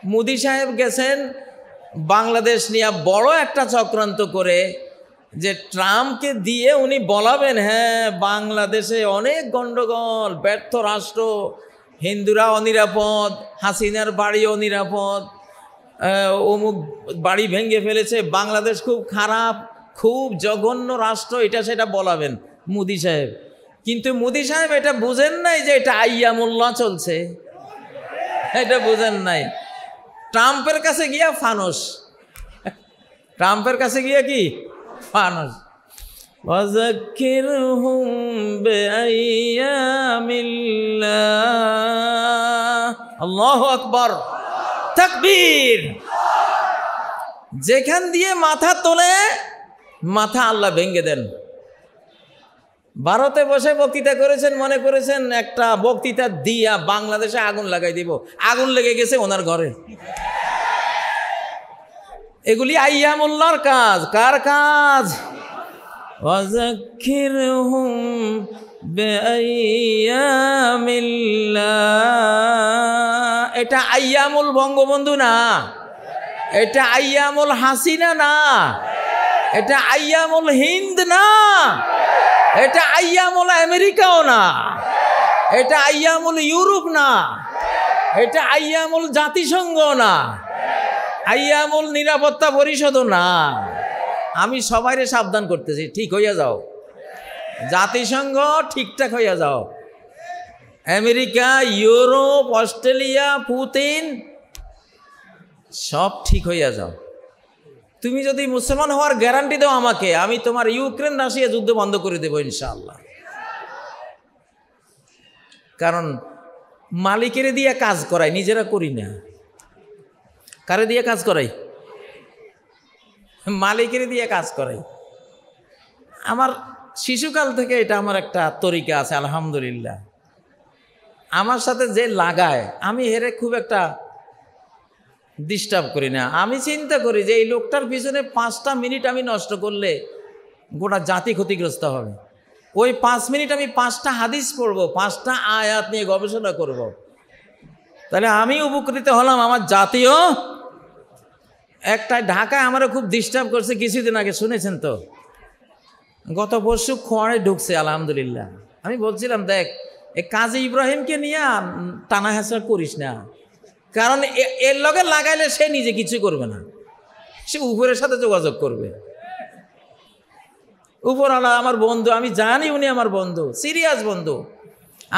মোদি সাহেব গেছেন বাংলাদেশ নিয়ে বড় একটা চক্রান্ত করে, যে ট্রাম্পকে দিয়ে উনি বলাবেন হ্যাঁ বাংলাদেশে অনেক গণ্ডগোল, ব্যর্থ রাষ্ট্র, হিন্দুরা অনিরাপদ, হাসিনার বাড়ি অনিরাপদ, অমুক বাড়ি ভেঙে ফেলেছে, বাংলাদেশ খুব খারাপ, খুব জঘন্য রাষ্ট্র, এটা সেটা বলাবেন মোদি সাহেব। কিন্তু মোদি সাহেব এটা বুঝেন নাই যে এটা আইয়ামুল্লাহ চলছে, এটা বুঝেন নাই। ট্রাম্পের কাছে গিয়া ফানস, ট্রাম্পের কাছে গিয়া কি ফানস। ওয়াযাক্কিরহুম বিআইয়ামিল্লাহ, আল্লাহু আকবার, তাকবীর। যেখান দিয়ে মাথা তোলে মাথা আল্লাহ ভেঙে দেন। ভারতে বসে বক্তৃতা করেছেন, মনে করেছেন একটা বক্তৃতা দিয়া বাংলাদেশে আগুন লাগাই দিব, আগুন লেগে গেছে ওনার ঘরে। এগুলি আইয়ামুল্লাহর কাজ। কার কাজ? ওয়াযাক্কিরহুম বিআইয়ামিল্লাহ। এটা আইয়ামুল বঙ্গবন্ধু না, এটা আইয়ামুল হাসিনা না, এটা আইয়ামুল হিন্দ না, এটা আইয়ামুল আমেরিকাও না, এটা আইয়ামুল ইউরোপ না, এটা আইয়ামুল জাতিসংঘ না, আইয়ামুল নিরাপত্তা পরিষদও না। আমি সবাইরে সাবধান করতেছি, ঠিক হইয়া যাও। জাতিসংঘ ঠিকঠাক হইয়া যাও। আমেরিকা, ইউরোপ, অস্ট্রেলিয়া, পুতিন সব ঠিক হইয়া যাও। তুমি যদি মুসলমান হওয়ার গ্যারান্টি দাও আমাকে, আমি তোমার ইউক্রেন রাশিয়া যুদ্ধ বন্ধ করে দেবো ইনশাআল্লাহ। কারণ মালিকের দিয়ে কাজ করাই, নিজেরা করি না। কারে দিয়ে কাজ করাই? মালিকের দিয়ে কাজ করাই। আমার শিশুকাল থেকে এটা আমার একটা তরিকা আছে, আলহামদুলিল্লাহ। আমার সাথে যে লাগায় আমি হেরে খুব একটা ডিস্টার্ব করি না। আমি চিন্তা করি যে এই লোকটার পিছনে 5টা মিনিট আমি নষ্ট করলে গোটা জাতি ক্ষতিগ্রস্ত হবে। ওই 5 মিনিট আমি 5টা হাদিস পড়বো, 5টা আয়াত নিয়ে গবেষণা করব। তাহলে আমি উপকৃত হলাম, আমার জাতীয়। একটা ঢাকায় আমারও খুব ডিস্টার্ব করছে কিছুদিন আগে, শুনেছেন তো? গত পরশু খোয়াড়ে ঢুকছে, আলহামদুলিল্লাহ। আমি বলছিলাম দেখ, এ কাজী ইব্রাহিমকে নিয়ে টানা হেঁচড়া করিস না, কারণ এর লগে লাগাইলে সে নিজে কিছু করবে না, সে উপরের সাথে যোগাযোগ করবে। উপরওয়ালা আমার বন্ধু, আমি জানি উনি আমার বন্ধু, সিরিয়াস বন্ধু।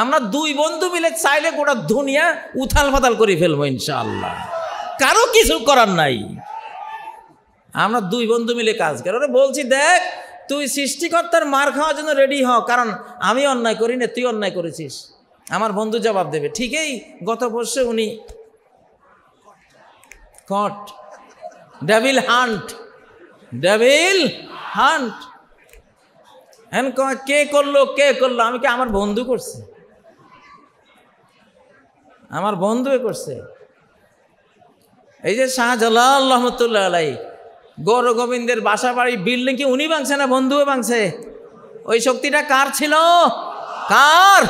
আমরা 2 বন্ধু মিলে চাইলে গোটা দুনিয়া উথাল ফাতাল করে ফেলবো ইনশাআল্লাহ, কারো কিছু করার নাই। আমরা 2 বন্ধু মিলে কাজ করি। ওরা বলছি দেখ, তুই সৃষ্টিকর্তার মার খাওয়ার জন্য রেডি হ, কারণ আমি অন্যায় করি না, তুই অন্যায় করেছিস। আমার বন্ধু জবাব দেবে। ঠিকই গত পরশু উনি কট ডেভিল হান্ট, ডেভিল হান্ট। কে করলো, কে করলো? আমি কি আমার বন্ধু করছে, আমার বন্ধু করছে। এই যে শাহজালাল রহমতুল্লাহ আলাইহি গৌর গোবিন্দের বাসা বাড়ি বিল্ডিং কি উনি ভাঙছে না বন্ধুও ভাঙছে? ওই শক্তিটা কার ছিল? কার?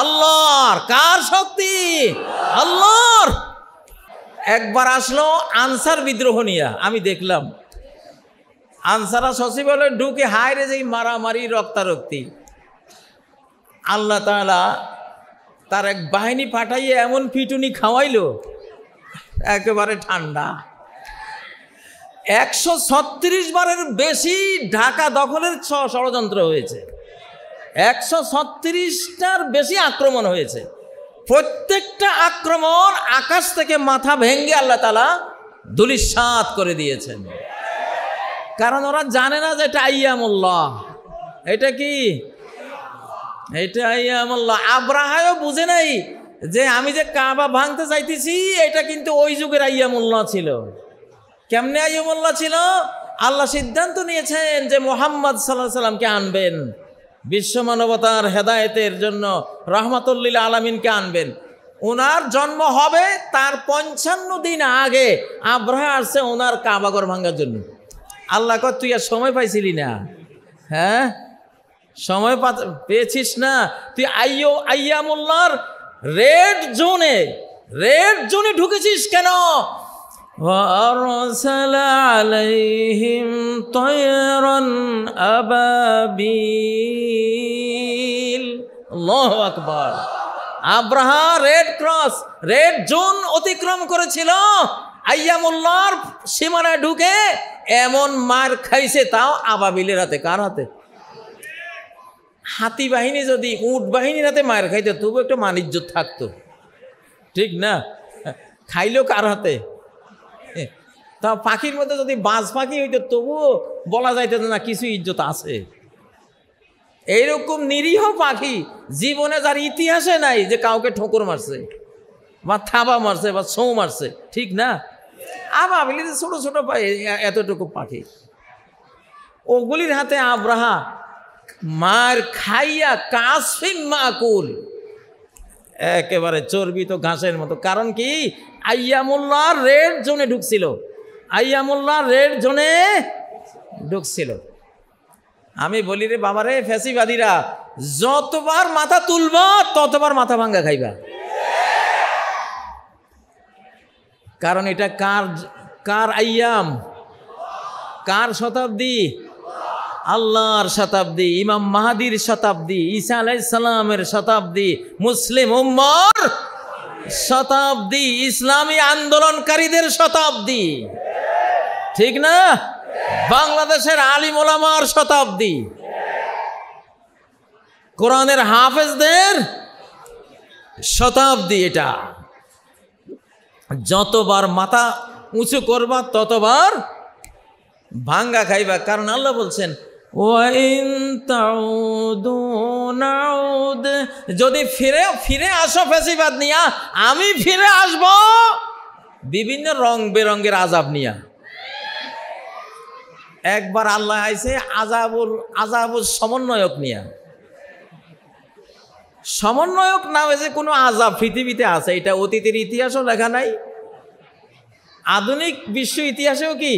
আল্লাহর। কার শক্তি? আল্লাহর। একবার আসলো আনসার বিদ্রোহ নিয়ে, আমি দেখলাম আনসারা সচিবালয়ে ঢুকে হায়রে যেই মারামারি, রক্তারক্তি। আল্লাহ তাআলা তার এক বাহিনী পাঠাইয়ে এমন পিটুনি খাওয়াইলো, একেবারে ঠান্ডা। 136 বারের বেশি ঢাকা দখলের ষড়যন্ত্র হয়েছে, 136টার বেশি আক্রমণ হয়েছে। প্রত্যেকটা আক্রমণ আকাশ থেকে মাথা ভেঙ্গে আল্লাহ তাআলা ধূলিসাৎ করে দিয়েছেন। কারণ ওরা জানে না যে এটা আইয়ামুল্লাহ। এটা কি? এটা আইয়ামুল্লাহ। আব্রাহাও বুঝে নাই যে আমি যে কাবা ভাঙতে চাইতেছি এটা কিন্তু ওই যুগের আইয়ামুল্লাহ ছিল। কেমনে আইয়ামুল্লাহ ছিল? আল্লাহ সিদ্ধান্ত নিয়েছেন যে মুহাম্মদ সাল্লাল্লাহু আলাইহি সাল্লামকে আনবেন, বিশ্ব মানবতার হেদায়েতের জন্য রাহমাতুল লিল আলামিনকে আনবেন। ওনার জন্ম হবে তার 55 দিন আগে আব্রাহা আসছে ওনার কাবাঘর ভাঙার জন্য। আল্লাহ কয় তুই আর সময় পাইছিলি না? হ্যাঁ, সময় পেয়েছিস না? তুই আইয়ামুল্লাহর রেড জোনে রেড জোনে ঢুকেছিস কেন? وأرسل عليهم طيرا أبابيل আল্লাহু আকবার। Abraha red cross, red zone অতিক্রম করেছিল, আইয়ামুল্লাহর সীমানায় ঢুকে এমন মার খাইছে, তাও আবাবিলের হাতে। কার হাতে? হাতি বাহিনী যদি উট বাহিনীর হাতে মার খাইতো তবু একটা মানিজ্য থাকতো, ঠিক না? খাইলেও কার হাতে? তা পাখির মধ্যে যদি বাজ পাখি হইতো তবুও বলা যাইতো না কিছু ইজ্জত আছে। এইরকম নিরীহ পাখি জীবনে যার ইতিহাসে নাই যে কাউকে ঠোকর মারছে বা থাবা মারছে বা ছৌ মারছে, ঠিক না? আবাবিল ছোট ছোট এতটুকু পাখি, ওগুলির হাতে আব্রাহা মার খাইয়া কাসফিন মাকুল, একেবারে চর্বিত ঘাসের মতো। কারণ কি? আইয়ামুল্লাহ রেড জোনে ঢুকছিল, আইয়ামুল্লাহ রেড জোনে ঢুকছিল। আমি বলি রে বাবারে, ফ্যাসিবাদীরা যতবার মাথা তুলবা ততবার মাথা ভাঙ্গা খাইবা। কারণ এটা কার আইয়াম, কার শতাব্দী? আল্লাহর শতাব্দী, ইমাম মাহাদির শতাব্দী, ঈসা আলাইহিস সালামের শতাব্দী, মুসলিম উম্মার শতাব্দী, ইসলামী আন্দোলনকারীদের শতাব্দী, ঠিক না? বাংলাদেশের আলিম ওলামার শতাব্দী, কোরআনের হাফেজদের শতাব্দী। এটা যতবার মাথা উঁচু করবা ততবার ভাঙ্গা খাইবা। কারণ আল্লাহ বলছেন যদি ফিরে আসো ফ্যাসিবাদ নিয়া, আমি ফিরে আসব বিভিন্ন রং বেরঙ্গের আযাব নিয়া। একবার আল্লাহ আইছে আযাবুল সমন্বয়ক নিয়া। সমন্বয়ক নামে যে কোনো আযাব পৃথিবীতে আছে এটা অতীতের ইতিহাসও লেখা নাই, আধুনিক বিশ্ব ইতিহাসেও কি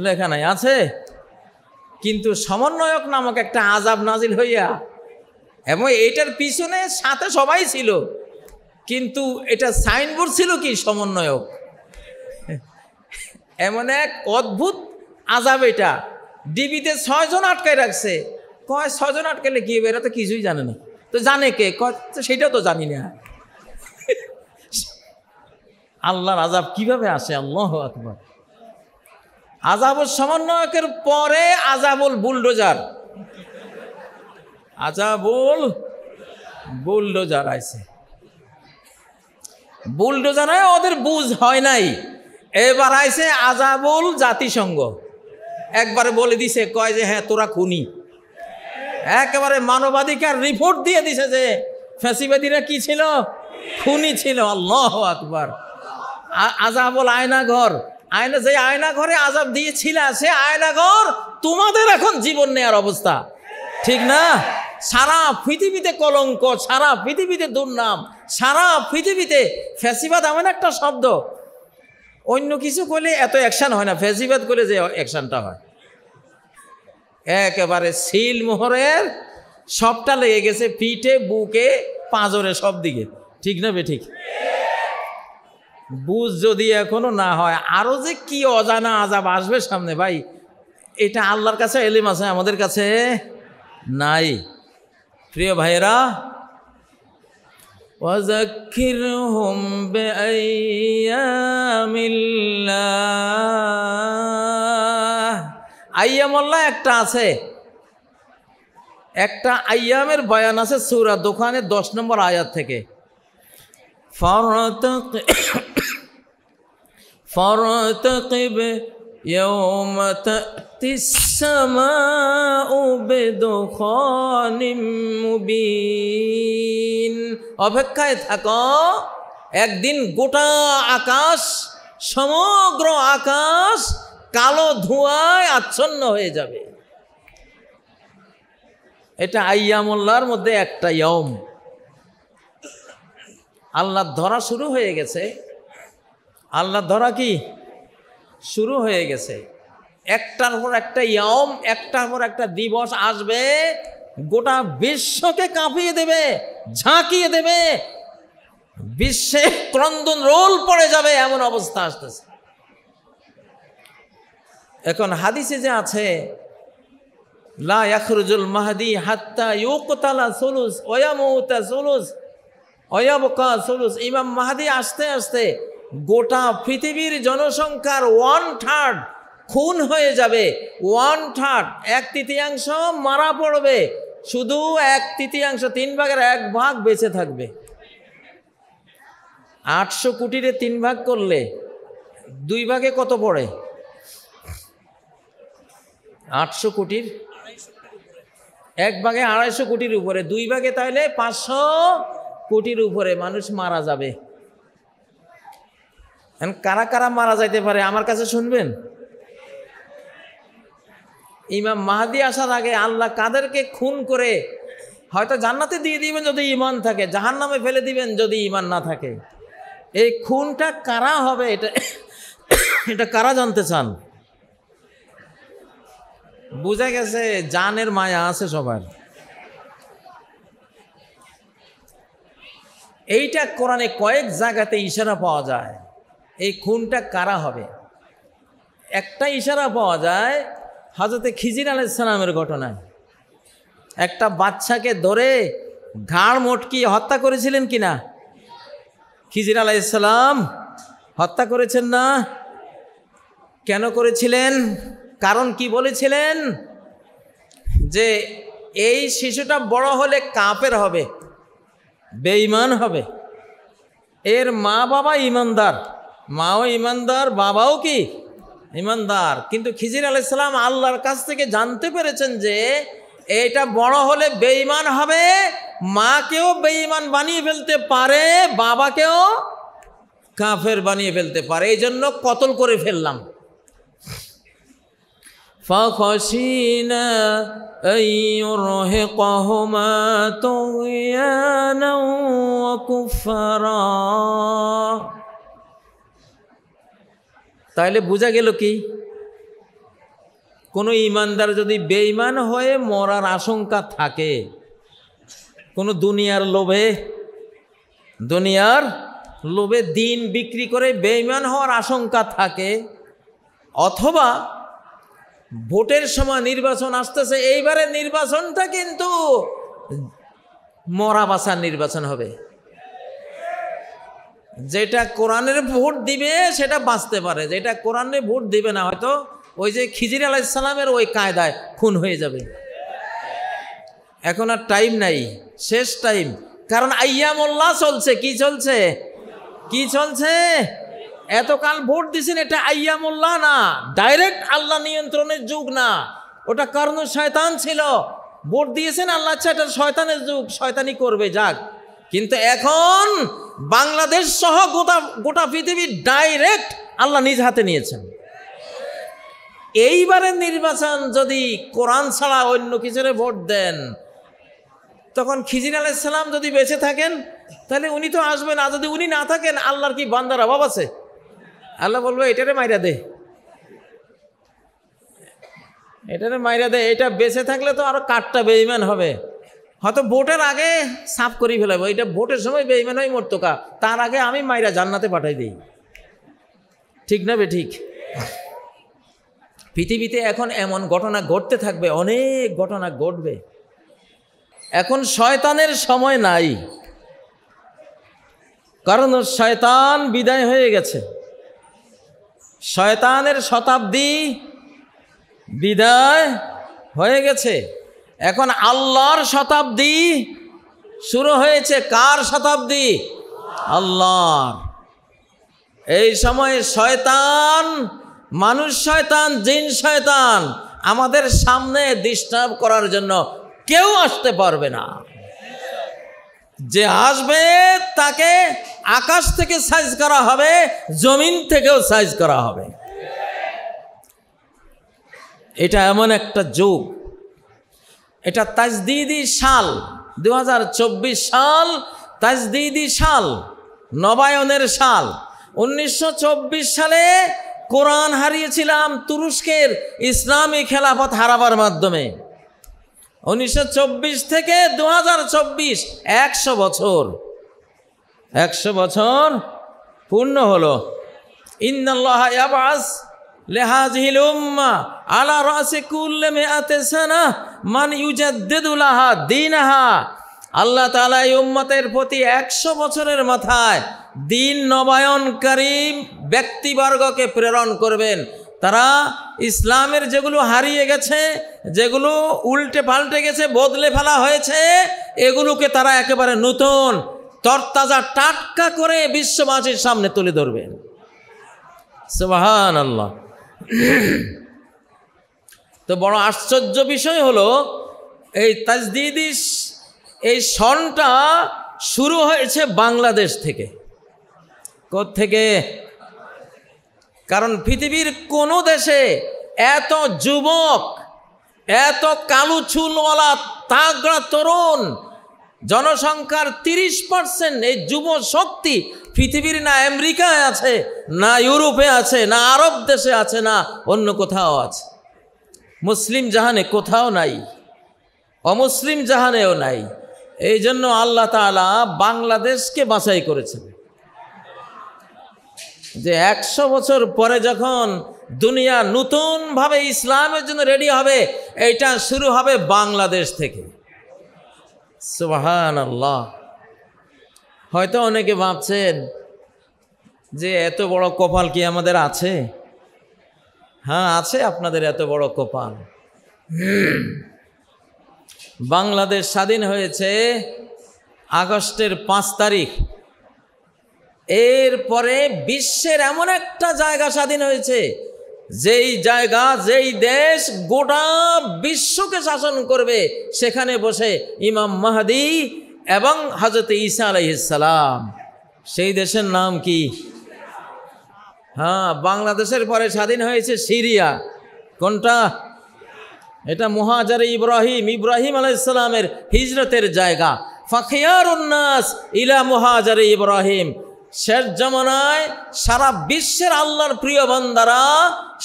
লেখা নাই? আছে। কিন্তু সমন্বয়ক নামক একটা আযাব নাজিল হইয়া, এবং এটার পিছনে সাথে সবাই ছিল, কিন্তু এটা সাইনবোর্ড ছিল কি সমন্বয়ক। এমন এক অদ্ভুত আযাব। এটা ডিবিতে 6 জন আটকায় রাখছে। কয় 6 জন আটকালে কি হবে? এরা তো কিছুই জানে না। তো জানে কে? কয় সেটাও তো জানি না। আল্লাহর আযাব কিভাবে আসে? আল্লাহু আকবার। আযাবুল সমন্বয়কের পরে আযাবুল বুলডোজার, আযাবুল বুলডোজার আইছে। বুলডোজারে ওদের বুঝ হয় নাই, এবার আইছে আযাবুল জাতিসংঘ। একবারে বলে দিছে, কয় যে হ্যাঁ তোরা খুনি। একেবারে মানবাধিকার রিপোর্ট দিয়ে দিছে যে ফ্যাসিবাদীরা কি ছিল? খুনি ছিল। আল্লাহু আকবার। আযাবুল আয়নাঘর, যে আয়নাঘরে আযাব দিয়েছিল সে আয়নাঘর তোমাদের এখন জীবন নেয়ার অবস্থা, ঠিক না? সারা পৃথিবীতে কলঙ্ক, সারা পৃথিবীতে দুর্নাম, সারা পৃথিবীতে ফ্যাসিবাদ এমন একটা শব্দ, অন্য কিছু করলে এত অ্যাকশন হয় না, ফ্যাসিবাদ করলে যে অ্যাকশনটা হয় একেবারে সিল মোহরের সবটা লেগে গেছে, পিঠে, বুকে, পাঁজরে, সব দিকে, ঠিক না বে ঠিক? বুঝ যদি এখনো না হয়, আরো যে কি অজানা আযাব আসবে সামনে ভাই, এটা আল্লাহর কাছে ইলম আছে, আমাদের কাছে নাই। প্রিয় ভাইয়েরা, ওয়াযাক্কিরহুম বিআইয়ামিল্লাহ। আইয়ামুল্লাহ একটা আছে, একটা আইয়ামের বয়ান আছে সূরা দোকানের 10 নম্বর আয়াত থেকে। ফারতাকিব ইয়াওমা তা'তিস সামাউ বিদুখানিম মুবিন। অপেক্ষায় থাকো, একদিন গোটা আকাশ, সমগ্র আকাশ কালো ধোঁয়ায় আচ্ছন্ন হয়ে যাবে। এটা আইয়ামুল্লাহর মধ্যে একটা ইয়ম। আল্লাহ ধরা শুরু হয়ে গেছে, আল্লাহ ধরা কি শুরু হয়ে গেছে। একটার পর একটা ইয়ম, একটার পর একটা দিবস আসবে, গোটা বিশ্বকে কাঁপিয়ে দেবে, ঝাঁকিয়ে দেবে। বিশ্বে ক্রন্দন রোল পড়ে যাবে এমন অবস্থা আসতেছে। এখন হাদিসে যে আছে লা ইয়াখরুজুল মাহদি হাত্তা ইউকতালা সুলুস ওয়া ইয়ামুতা সুলুস ওয়া ইয়াবকা সুলুস, ইমাম মাহদি আস্তে আস্তে গোটা পৃথিবীর জনসংখ্যার 1/3 খুন হয়ে যাবে, 1/3 1/3 মারা পড়বে, শুধু 1/3 3/1 ভাগ বেঁচে থাকবে। 800 কোটিরে 3 ভাগ করলে 2 ভাগে কত পড়ে? 800 কোটির 1 ভাগে 250 কোটির উপরে, 2 ভাগে তাহলে 500 কোটির উপরে মানুষ মারা যাবে। কারা কারা মারা যাইতে পারে আমার কাছে শুনবেন? ইমাম মাহদি আসার আগে আল্লাহ কাদেরকে খুন করে হয়তো জান্নাতে দিয়ে দিবেন যদি ঈমান থাকে, জাহান্নামে ফেলে দিবেন যদি ঈমান না থাকে। এই খুনটা কারা হবে এটা কারা জানতে চান? বুঝা গেছে জানের মায়া আছে সবার। এইটা কোরআনে কয়েক জায়গাতে ইশারা পাওয়া যায় এই খুনটা কারা হবে। একটা ইশারা পাওয়া যায় হযরতে খিজির আলাইহিস সালামের ঘটনায়। একটা বাচ্চাকে ধরে ঘাড় মটকিয়ে হত্যা করেছিলেন কিনা? খিজির আলাইহিস সালাম হত্যা করেছেন না? কেন করেছিলেন? কারণ কি বলেছিলেন? যে এই শিশুটা বড় হলে কাফের হবে, বেঈমান হবে। এর মা বাবা ঈমানদার, মাও ঈমানদার, বাবাও কি ঈমানদার। কিন্তু খিজির আলাইহিস সালাম আল্লাহর কাছ থেকে জানতে পেরেছেন যে এটা বড় হলে বেঈমান হবে, মাকেও বেঈমান বানিয়ে ফেলতে পারে, বাবাকেও কাফের বানিয়ে ফেলতে পারে, এই জন্য কতল করে ফেললাম। فخشينا أن يرهقهما طغيانا وكفرا। তাহলে বোঝা গেল কি, কোনো ইমানদার যদি বেঈমান হয়ে মরার আশঙ্কা থাকে, কোনো দুনিয়ার লোভে দিন বিক্রি করে বেঈমান হওয়ার আশঙ্কা থাকে, অথবা ভোটের সময় নির্বাচন আসতেছে, এইবারের নির্বাচনটা কিন্তু মরা বাঁচার নির্বাচন হবে, যেটা কোরআনের ভোট দিবে সেটা বাঁচতে পারে, যেটা কোরআনে ভোট দিবে না হয়তো ওই যে খিজির আলাইহিস সালামের ওই কায়দায় খুন হয়ে যাবে। এখন আর টাইম নাই, শেষ টাইম। কারণ আইয়ামুল্লাহ চলছে। কি চলছে? এতকাল ভোট দিছেন, এটা আইয়ামুল্লাহ না, ডাইরেক্ট আল্লাহ নিয়ন্ত্রণের যুগ না, ওটা কর্ণ শয়তান ছিল। ভোট দিয়েছেন আল্লাহ, আচ্ছা এটা শয়তানের যুগ, শয়তানি করবে যাক। কিন্তু এখন বাংলাদেশ সহ গোটা পৃথিবী ডাইরেক্ট আল্লাহ নিজ হাতে নিয়েছেন। এইবারের নির্বাচন যদি কোরআন ছাড়া অন্য কিছুরে ভোট দেন, তখন খিজির আলাইহিস সালাম যদি বেঁচে থাকেন তাহলে উনি তো আসবেন, আর যদি উনি না থাকেন আল্লাহর কি বান্দার অভাব আছে? আল্লাহ বলবে এটারে মাইরা দে, এটা বেঁচে থাকলে তো আরো কাঠটা বেঈমান হবে, হয়তো ভোটের আগে সাফ করে ফেলাবো, এটা ভোটের সময় বেঈমান হয়ে মরতো কা, তার আগে আমি মাইরা জান্নাতে পাঠাই দিই। ঠিক না বে ঠিক? পৃথিবীতে এখন এমন ঘটনা ঘটতে থাকবে, অনেক ঘটনা ঘটবে। এখন শয়তানের সময় নাই, কারণ শয়তান বিদায় হয়ে গেছে, শয়তানের শতাব্দী বিদায় হয়ে গেছে। এখন আল্লাহর শতাব্দী শুরু হয়েছে। কার শতাব্দী? আল্লাহর। এই সময় শয়তান, মানুষ শয়তান, জিন শয়তান আমাদের সামনে ডিস্টার্ব করার জন্য কেউ আসতে পারবে না। যে আসবে তাকে আকাশ থেকে সাইজ করা হবে, জমিন থেকেও সাইজ করা হবে। এটা এমন একটা যুগ, এটা তাজদিদি সাল, 2024 সাল তাজদিদি সাল, নবায়নের সাল। 1924 সালে কোরআন হারিয়েছিলাম তুরস্কের ইসলামী খেলাফত হারাবার মাধ্যমে। 1924 থেকে 2024 100 বছর। 100 বছর পূর্ণ হলো। ইন্নাল্লাহা ইয়াবআস লিহাযিহিল উম্মাহ আলা রাসি কুল্লি মিআতি সানাহ মান ইউজাদ্দিদু লাহা দীনাহা। আল্লাহ তাআলা এই উম্মতের প্রতি 100 বছরের মাথায় দিন নবায়নকারী ব্যক্তিবর্গকে প্রেরণ করবেন। তারা ইসলামের যেগুলো হারিয়ে গেছে, যেগুলো উল্টে পাল্টে গেছে, বদলে ফেলা হয়েছে, এগুলোকে তারা একেবারে নতুন তরতাজা টাটকা করে বিশ্ববাসীর সামনে তুলে ধরবেন। সুবহানাল্লাহ। তো বড় আশ্চর্য বিষয় হলো এই তাজদীদি এই সনটা শুরু হয়েছে বাংলাদেশ থেকে। কোত্থেকে? কারণ পৃথিবীর কোনো দেশে এত যুবক, এত কালো চুলওয়ালা তাগড়া তরুণ, জনসংখ্যার 30% এই যুব শক্তি পৃথিবীর না আমেরিকায় আছে, না ইউরোপে আছে, না আরব দেশে আছে, না অন্য কোথাও আছে। মুসলিম জাহানে কোথাও নাই, অমুসলিম জাহানেও নাই। এই জন্য আল্লাহ তাআলা বাংলাদেশকে বাছাই করেছেন যে 100 বছর পরে যখন দুনিয়া নতুনভাবে ইসলামের জন্য রেডি হবে, এইটা শুরু হবে বাংলাদেশ থেকে। সুবহানাল্লাহ। হয়তো অনেকে ভাবছেন যে এত বড় কপাল কি আমাদের আছে? হ্যাঁ, আছে আপনাদের এত বড় কপাল। বাংলাদেশ স্বাধীন হয়েছে আগস্টের 5 তারিখ। এরপরে বিশ্বের এমন একটা জায়গা স্বাধীন হয়েছে, যেই জায়গা, যেই দেশ গোটা বিশ্বকে শাসন করবে, সেখানে বসে ইমাম মাহদী এবং হযরত ঈসা আলাইহিস সালাম। সেই দেশের নাম কি? হ্যাঁ, বাংলাদেশের পরে স্বাধীন হয়েছে সিরিয়া। কোনটা? এটা মুহাজারে ইব্রাহিম, ইব্রাহিম আলাইহিস সালামের হিজরতের জায়গা। ফাখিয়ারুন নাস ইলা মুহাজারে ইব্রাহিম। শেষ জামানায় সারা বিশ্বের আল্লাহর প্রিয় বান্দারা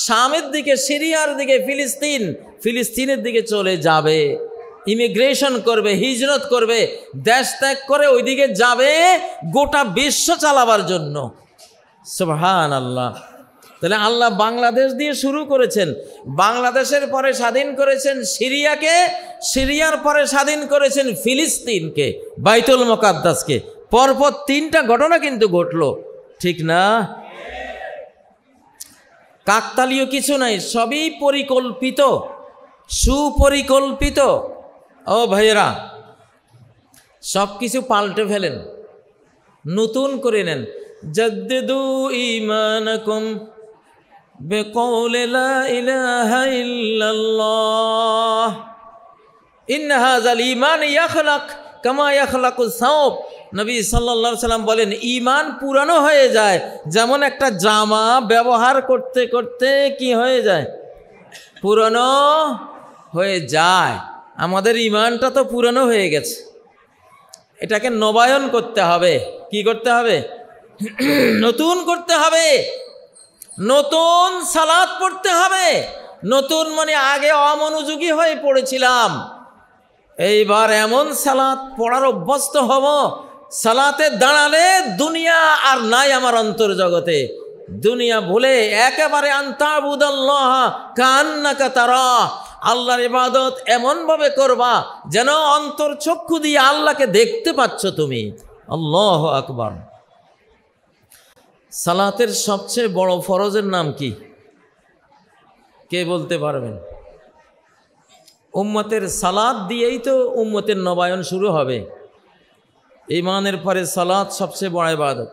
শামের দিকে, সিরিয়ার দিকে, ফিলিস্তিনের দিকে চলে যাবে, ইমিগ্রেশন করবে, হিজরত করবে, দেশ ত্যাগ করে ওইদিকে যাবে গোটা বিশ্ব চালাবার জন্য। সুবহানাল্লাহ। তাহলে আল্লাহ বাংলাদেশ দিয়ে শুরু করেছেন, বাংলাদেশের পরে স্বাধীন করেছেন সিরিয়াকে, সিরিয়ার পরে স্বাধীন করেছেন ফিলিস্তিনকে, বাইতুল মুকাদ্দাসকে। পরপর 3টা ঘটনা কিন্তু ঘটলো, ঠিক না? কাকতালীয় কিছু নাই, সবই পরিকল্পিত, সুপরিকল্পিত। ও ভাইয়েরা, সব কিছু পাল্টে ফেলেন, নতুন করে নেন। জাদ্দিদু ঈমানাকুম বিকৌলি লা ইলাহা ইল্লাল্লাহ ইন্না হাযাল ঈমান ইয়াখলাক কামা ইয়াখলাকুস সাওব। নবী সাল্লাল্লাহু আলাইহি সাল্লাম বলেন, ঈমান পুরানো হয়ে যায় যেমন একটা জামা ব্যবহার করতে করতে কি হয়ে যায়? পুরানো হয়ে যায়। আমাদের ঈমানটা তো পুরানো হয়ে গেছে, এটাকে নবায়ন করতে হবে। কি করতে হবে? নতুন করতে হবে, নতুন সালাত পড়তে হবে। নতুন মানে আগে অমনোযোগী হয়ে পড়েছিলাম, এইবার এমন সালাত পড়ার অভ্যস্ত হব, সালাতে দাঁড়ালে দুনিয়া আর নাই আমার অন্তর্জগতে। দুনিয়া ভুলে একেবারে আনতাবুদাল্লাহ কান্নাকা তারা, আল্লাহর ইবাদত এমনভাবে করবা যেন অন্তর চক্ষু দিয়ে আল্লাহকে দেখতে পাচ্ছ তুমি। আল্লাহু আকবার। সালাতের সবচেয়ে বড় ফরজের নাম কি? কে বলতে পারবেন? উম্মতের সালাত দিয়েই তো উম্মতের নবায়ন শুরু হবে। ঈমানের পরে সালাত সবচেয়ে বড় ইবাদত।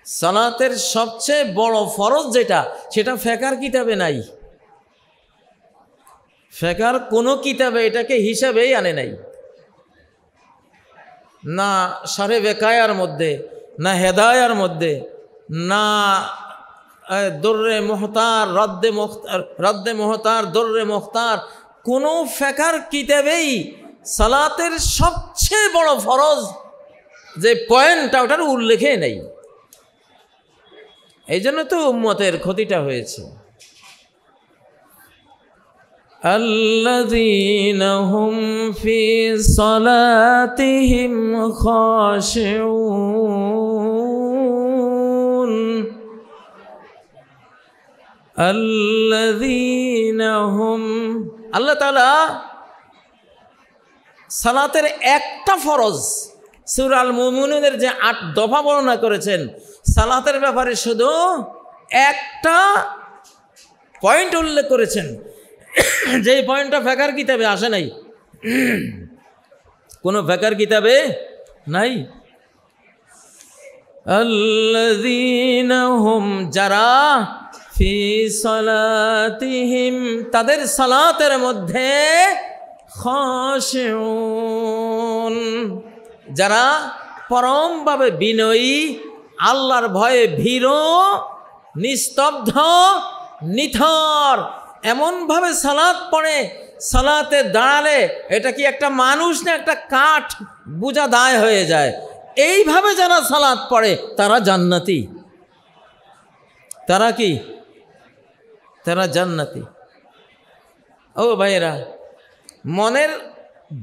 সালাতের সবচেয়ে বড় ফরজ যেটা, সেটা ফিকহের কিতাবে নাই। ফিকহের কোনো কিতাবে এটাকে হিসাবেই আনে নাই, না শারে বেকায়ার মধ্যে, না হেদায়ার মধ্যে, না দুররে মুখতার, রদ্দে মুখতার, দুররে মুখতার, কোনো ফিকহের কিতাবেই সালাতের সবচেয়ে বড় ফরজ যে পয়েন্টটা, ওটার উল্লেখে নেই। এই জন্য তো উম্মতের ক্ষতিটা হয়েছে। আল্লাযীনা হুম ফি সালাতিহিম খাশিউন আল্লাযীনা হুম। আল্লাহ তাআলা সালাতের একটা ফরজ সূরা আল মুমিনুনের যে ৮ দফা বর্ণনা করেছেন, সালাতের ব্যাপারে শুধু একটা পয়েন্ট উল্লেখ করেছেন, যেই পয়েন্টটা ফিকহের কিতাবে আসে নাই, কোনো ফিকহের কিতাবে নাই। আল্লাযীনা হুম, যারা ফি সালাতিহিম, তাদের সালাতের মধ্যে খাশিউন, যারা পরমভাবে বিনয়ী, আল্লাহর ভয়ে ভীরু, নিস্তব্ধ, নিথর, এমনভাবে সালাত পড়ে, সালাতে দাঁড়ালে এটা কি একটা মানুষ না একটা কাঠ বোঝা দায় হয়ে যায়। এইভাবে যারা সালাত পড়ে তারা জান্নাতি। তারা কি? তারা জান্নাতি। ও ভাইরা, মনের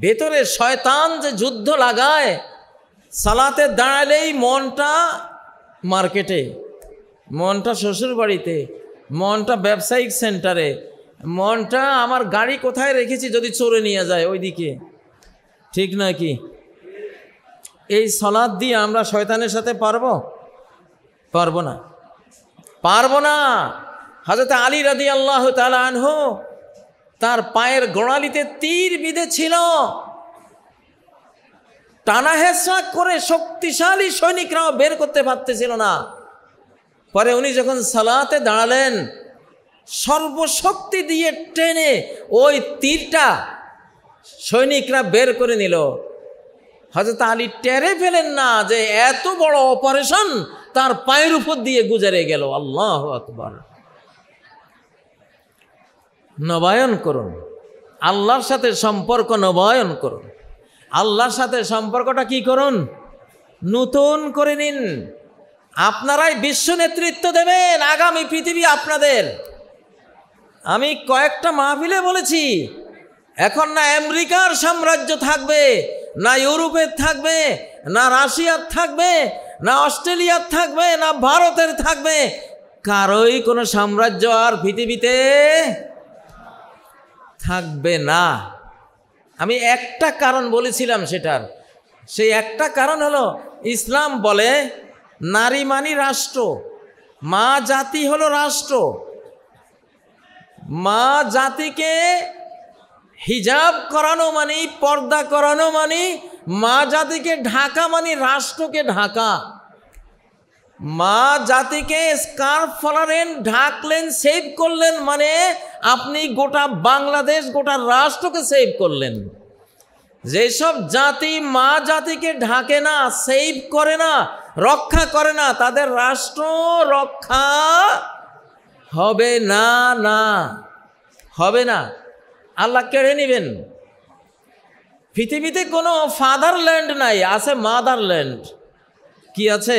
ভেতরে শয়তান যে যুদ্ধ লাগায়, সালাতে দাঁড়ালেই মনটা মার্কেটে, মনটা শ্বশুর বাড়িতে, মনটা ব্যবসায়িক সেন্টারে, মনটা আমার গাড়ি কোথায় রেখেছি যদি চোরে নিয়ে যায় ওইদিকে, ঠিক না কি? এই সালাত দিয়ে আমরা শয়তানের সাথে পারবো? পারবো না, পারবো না। হযরত আলী রাদিয়াল্লাহু তাআলা আনহু, তার পায়ের গোড়ালিতে তীর বিঁধেছিল, টানা হেঁচড়া করে শক্তিশালী সৈনিকরাও বের করতে পারতেছিল না। পরে উনি যখন সালাতে দাঁড়ালেন, সর্বশক্তি দিয়ে টেনে ওই তীরটা সৈনিকরা বের করে নিল। হযরত আলী টেরে ফেলেন না যে এত বড় অপারেশন তার পায়ের উপর দিয়ে গুজরে গেল। আল্লাহু আকবার। নবায়ন করুন, আল্লাহর সাথে সম্পর্ক নবায়ন করুন, আল্লাহর সাথে সম্পর্কটা কি করুন? নতুন করে নিন। আপনারাই বিশ্ব নেতৃত্ব দেবেন, আগামী পৃথিবী আপনাদের। আমি কয়েকটা মাহফিলে বলেছি, এখন না আমেরিকার সাম্রাজ্য থাকবে, না ইউরোপের থাকবে, না রাশিয়ার থাকবে, না অস্ট্রেলিয়ার থাকবে, না ভারতের থাকবে, কারোই কোনো সাম্রাজ্য আর পৃথিবীতে থাকবে না। আমি একটা কারণ বলেছিলাম, সেই একটা কারণ হলো ইসলাম বলে নারী মানি রাষ্ট্র, মা জাতি হলো রাষ্ট্র। মা জাতিকে হিজাব করানো মানি, পর্দা করানো মানি, মা জাতিকে ঢাকা মানি রাষ্ট্রকে ঢাকা। মা জাতিকে স্কার্ফ ফলালেন, ঢাকলেন, সেভ করলেন, মানে আপনি গোটা বাংলাদেশ, গোটা রাষ্ট্রকে সেভ করলেন। যেসব জাতি মা জাতিকে ঢাকে না, সেভ করে না, রক্ষা করে না, তাদের রাষ্ট্র রক্ষা হবে না, না হবে না, আল্লাহ কেড়ে নেবেন। পৃথিবীতে কোনো ফাদারল্যান্ড নাই, আছে মাদারল্যান্ড। কি আছে?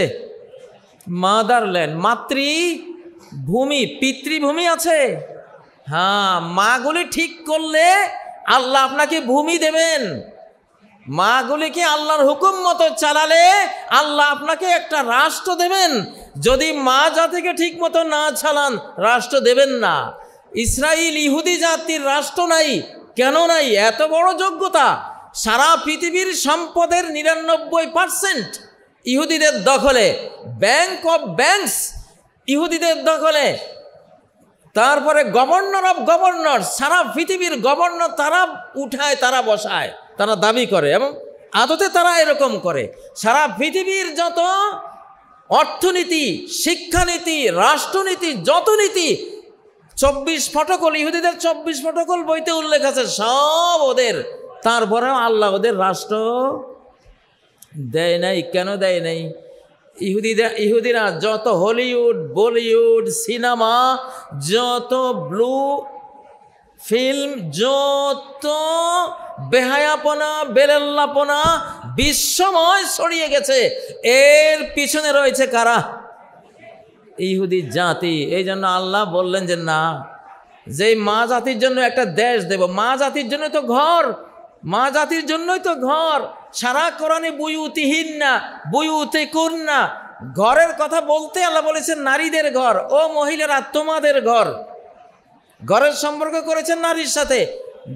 মাদারল্যান্ড, মাতৃভূমি, পিতৃভূমি আছে। হ্যাঁ, মাগুলি ঠিক করলে আল্লাহ আপনাকে ভূমি দেবেন। মাগুলিকে আল্লাহর হুকুম মতো চালালে আল্লাহ আপনাকে একটা রাষ্ট্র দেবেন। যদি মা জাতিকে ঠিক মতো না চালান, রাষ্ট্র দেবেন না। ইসরায়েল ইহুদি জাতির রাষ্ট্র নাই। কেন নাই? এত বড় যোগ্যতা। সারা পৃথিবীর সম্পদের 99% ইহুদিদের দখলে, ব্যাংক অফ ব্যাংকস ইহুদিদের দখলে, তারপরে গভর্নর অফ গভর্নর, সারা পৃথিবীর গভর্নর তারা উঠায়, তারা বসায়, তারা দাবি করে এবং আদতে তারা এরকম করে। সারা পৃথিবীর যত অর্থনীতি, শিক্ষানীতি, রাষ্ট্রনীতি, যত নীতি, 24 প্রটোকল, ইহুদিদের 24 প্রটোকল বইতে উল্লেখ আছে, সব ওদের। তারপরেও আল্লাহ ওদের রাষ্ট্র দেয় নাই। কেন দেয় নাই? ইহুদিরা যত হলিউড, বলিউড, সিনেমা, যত ব্লু ফিল্ম, যত বেহায়াপনা, বেলেল্লাপনা বিশ্বময় ছড়িয়ে গেছে, এর পিছনে রয়েছে কারা? ইহুদি জাতি। এই জন্য আল্লাহ বললেন যে না, যে মা জাতির জন্য একটা দেশ দেব, মা জাতির জন্য তো ঘর, মা জাতির জন্যই তো ঘর। সারা কোরআনে বুয়ুতিহীন না, বুয়ুতে কুন্না, ঘরের কথা বলতে আল্লাহ বলেছেন নারীদের ঘর। ও মহিলারা তোমাদের ঘর, ঘরের সম্পর্ক করেছেন নারীর সাথে।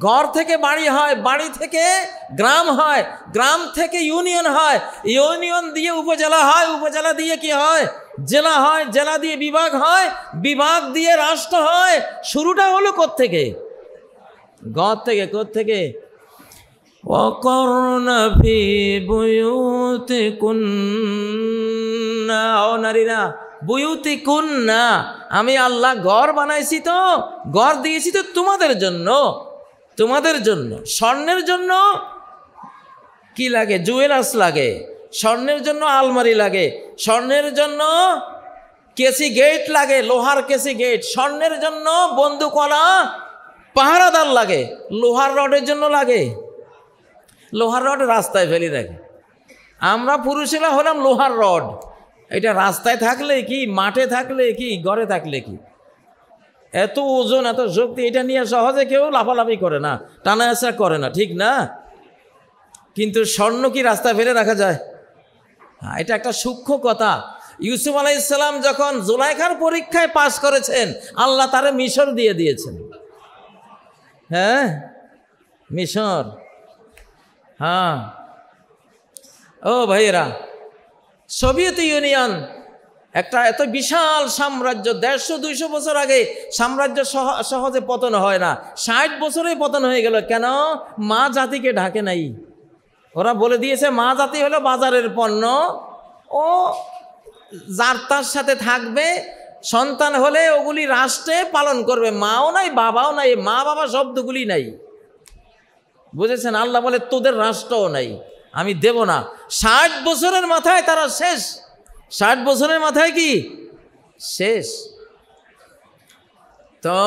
ঘর থেকে বাড়ি হয়, বাড়ি থেকে গ্রাম হয়, গ্রাম থেকে ইউনিয়ন হয়, ইউনিয়ন দিয়ে উপজেলা হয়, উপজেলা দিয়ে কি হয়? জেলা হয়, জেলা দিয়ে বিভাগ হয়, বিভাগ দিয়ে রাষ্ট্র হয়। শুরুটা হলো কোত্থেকে? ঘর থেকে। কোত্থেকে? ওয়াকরনা ফি বুয়ুতিকুন্না, ও নারীরা বুয়ুতিকুন্না, আমি আল্লাহ ঘর বানাইছি, তো ঘর দিয়েছি তো তোমাদের জন্য, তোমাদের জন্য। স্বর্ণের জন্য কি লাগে? জুয়েলার্স লাগে। স্বর্ণের জন্য আলমারি লাগে। স্বর্ণের জন্য কেসি গেট লাগে, লোহার কেসি গেট। স্বর্ণের জন্য বন্দুকওয়ালা পাহারাদার লাগে। লোহার রডের জন্য লাগে? লোহার রড রাস্তায় ফেলি রাখে। আমরা পুরুষেরা হলাম লোহার রড। এটা রাস্তায় থাকলে কি, মাঠে থাকলে কি, ঘরে থাকলে কি, এত ওজন, এত শক্তি, এটা নিয়ে সহজে কেউ লাফালাফি করে না, টানা আসা করে না, ঠিক না? কিন্তু স্বর্ণ কি রাস্তায় ফেলে রাখা যায়? হ্যাঁ, এটা একটা সূক্ষ্ম কথা। ইউসুফ আলাইহিস সালাম যখন জুলাইখার পরীক্ষায় পাশ করেছেন, আল্লাহ তারে মিশর দিয়ে দিয়েছেন। হ্যাঁ, মিশর। হ্যাঁ, ও ভাইয়েরা, সোভিয়েত ইউনিয়ন একটা এত বিশাল সাম্রাজ্য, 150-200 বছর আগে সাম্রাজ্য সহজে পতন হয় না, 60 বছরেই পতন হয়ে গেল। কেন? মা জাতিকে ঢাকে নাই। ওরা বলে দিয়েছে মা জাতি হলো বাজারের পণ্য, ও যার তার সাথে থাকবে, সন্তান হলে ওগুলি রাষ্ট্রে পালন করবে। মাও নাই, বাবাও নাই, মা বাবা শব্দগুলি নাই, বুঝেছেন? আল্লাহ বলে তোদের রাষ্ট্রও নাই, আমি দেব না। 60 বছরের মাথায় তারা শেষ। 60 বছরের মাথায় কি শেষ? তো